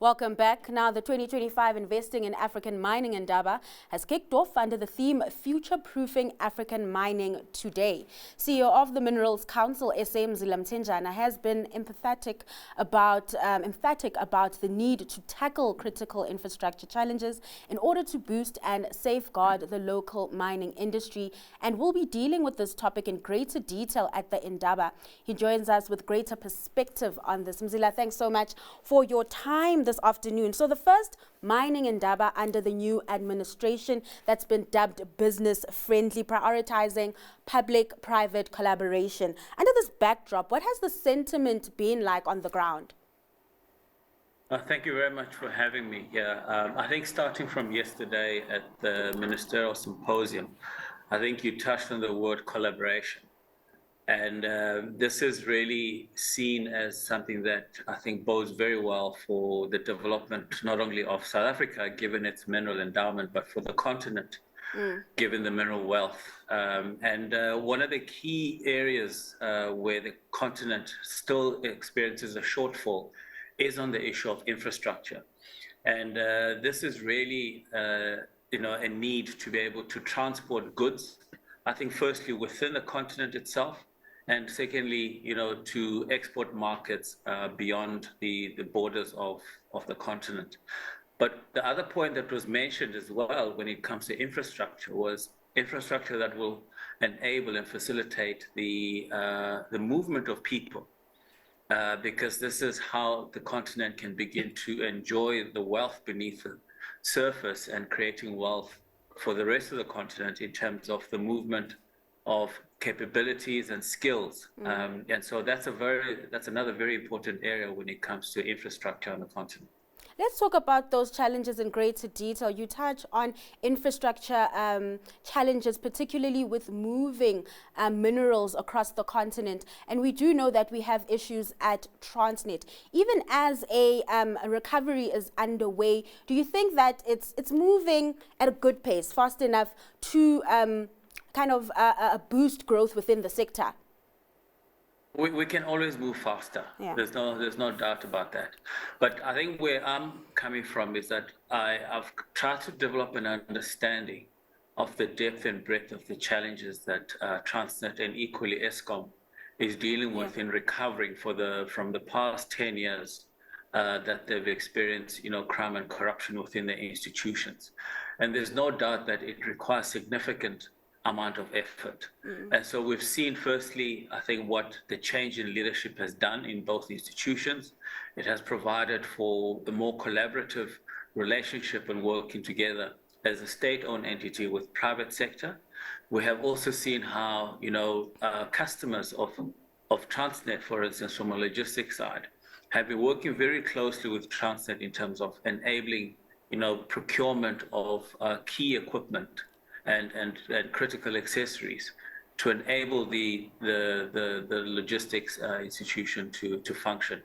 Welcome back. Now, the 2025 Investing in African Mining Indaba has kicked off under the theme Future-Proofing African Mining Today. CEO of the Minerals Council, SA Mzila Mthenjane, has been emphatic about the need to tackle critical infrastructure challenges in order to boost and safeguard the local mining industry, and will be dealing with this topic in greater detail at the Indaba. He joins us with greater perspective on this. Mzila, thanks so much for your time this afternoon. So the first mining Indaba under the new administration that's been dubbed business friendly, prioritizing public-private collaboration. Under this backdrop, what has the sentiment been like on the ground? Thank you very much for having me here. I think starting from yesterday at the Ministerial Symposium, I think you touched on the word collaboration. And this is really seen as something that I think bodes very well for the development, not only of South Africa, given its mineral endowment, but for the continent, given the mineral wealth. One of the key areas where the continent still experiences a shortfall is on the issue of infrastructure. And this is really, a need to be able to transport goods, I think, firstly, within the continent itself, and secondly, to export markets beyond the borders of the continent. But the other point that was mentioned as well when it comes to infrastructure was infrastructure that will enable and facilitate the movement of people, because this is how the continent can begin to enjoy the wealth beneath the surface and creating wealth for the rest of the continent in terms of the movement of capabilities and skills. And so that's another very important area when it comes to infrastructure on the continent. Let's talk about those challenges in greater detail. You touch on infrastructure challenges, particularly with moving minerals across the continent. And we do know that we have issues at Transnet. Even as a recovery is underway, do you think that it's moving at a good pace, fast enough to boost growth within the sector? We can always move faster. Yeah. There's no doubt about that. But I think where I'm coming from is that I've tried to develop an understanding of the depth and breadth of the challenges that Transnet and equally Eskom is dealing with in recovering from the past 10 years that they've experienced, crime and corruption within the institutions. And there's no doubt that it requires significant amount of effort. And so we've seen, firstly, I think what the change in leadership has done in both institutions. It has provided for the more collaborative relationship and working together as a state-owned entity with private sector. We have also seen how, customers of Transnet, for instance, from a logistics side, have been working very closely with Transnet in terms of enabling, procurement of key equipment and critical accessories to enable the logistics institution to function.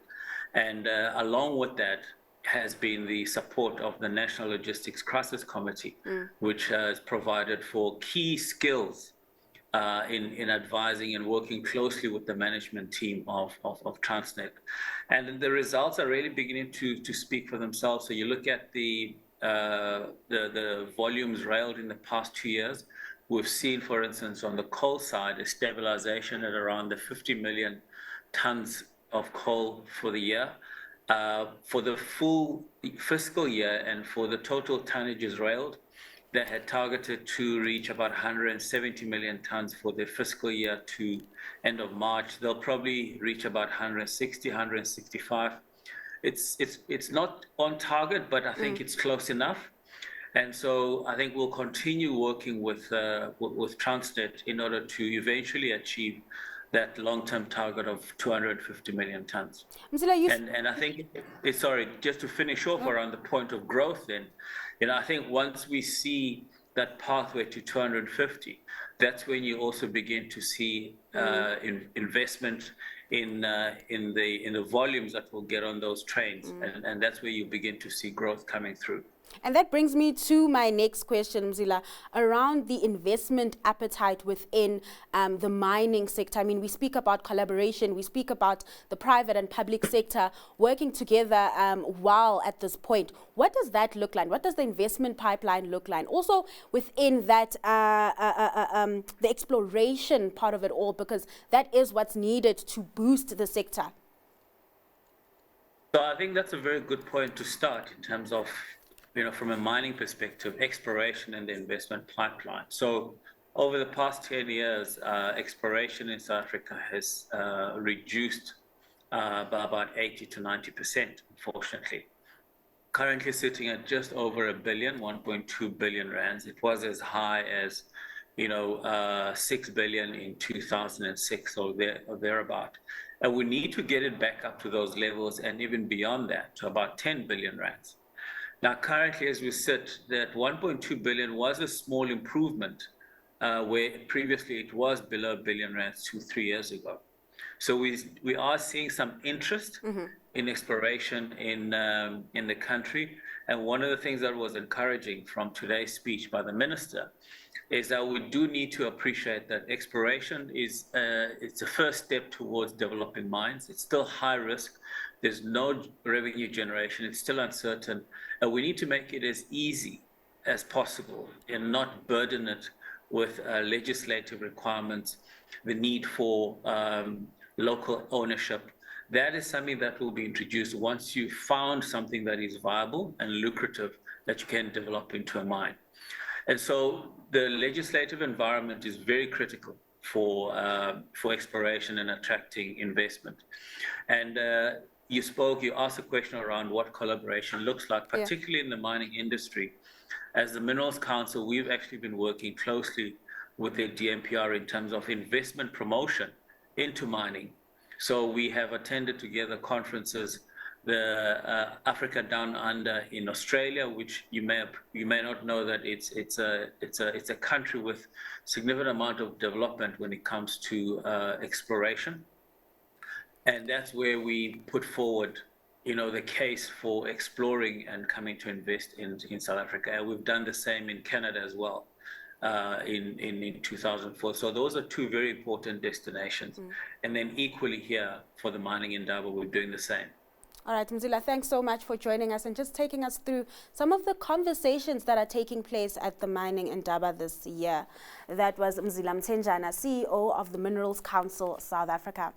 And along with that has been the support of the National Logistics Crisis Committee, which has provided for key skills in advising and working closely with the management team of Transnet. And the results are really beginning to speak for themselves. So you look at the volumes railed in the past 2 years. We've seen, for instance, on the coal side, a stabilization at around the 50 million tons of coal for the year. For the full fiscal year and for the total tonnages railed, they had targeted to reach about 170 million tons for the fiscal year to end of March. They'll probably reach about 160, 165. It's not on target, but I think it's close enough. And so I think we'll continue working with Transnet in order to eventually achieve that long-term target of 250 million tons. And I think, sorry, just to finish off around the point of growth then, I think once we see that pathway to 250, that's when you also begin to see investment in the volumes that will get on those trains, and that's where you begin to see growth coming through. And that brings me to my next question, Mzila, around the investment appetite within the mining sector. I mean, we speak about collaboration, we speak about the private and public sector working together while at this point. What does that look like? What does the investment pipeline look like? Also within that, the exploration part of it all, because that is what's needed to boost the sector. So I think that's a very good point to start in terms of, from a mining perspective, exploration and the investment pipeline. So over the past 10 years, exploration in South Africa has reduced by about 80 to 90%, unfortunately. Currently sitting at just over $1 billion, 1.2 billion rands. It was as high as, 6 billion in 2006 or thereabout. And we need to get it back up to those levels and even beyond that to about 10 billion rands. Now, currently, as we sit, that 1.2 billion was a small improvement where previously it was below 1 billion rands 2-3 years ago. So we are seeing some interest in exploration in the country. And one of the things that was encouraging from today's speech by the minister is that we do need to appreciate that exploration is it's a first step towards developing mines. It's still high risk. There's no revenue generation. It's still uncertain. And we need to make it as easy as possible and not burden it with legislative requirements, the need for local ownership. That is something that will be introduced once you've found something that is viable and lucrative that you can develop into a mine. And so the legislative environment is very critical for exploration and attracting investment. And you asked a question around what collaboration looks like, particularly in the mining industry. As the Minerals Council, we've actually been working closely with the DMPR in terms of investment promotion into mining. So we have attended together conferences, the Africa Down Under in Australia, which you may not know that it's a country with significant amount of development when it comes to exploration. And that's where we put forward, the case for exploring and coming to invest in South Africa. And we've done the same in Canada as well in 2004. So those are two very important destinations. And then equally here for the Mining Indaba, we're doing the same. All right, Mzila, thanks so much for joining us and just taking us through some of the conversations that are taking place at the Mining Indaba this year. That was Mzila Mthenjane, CEO of the Minerals Council South Africa.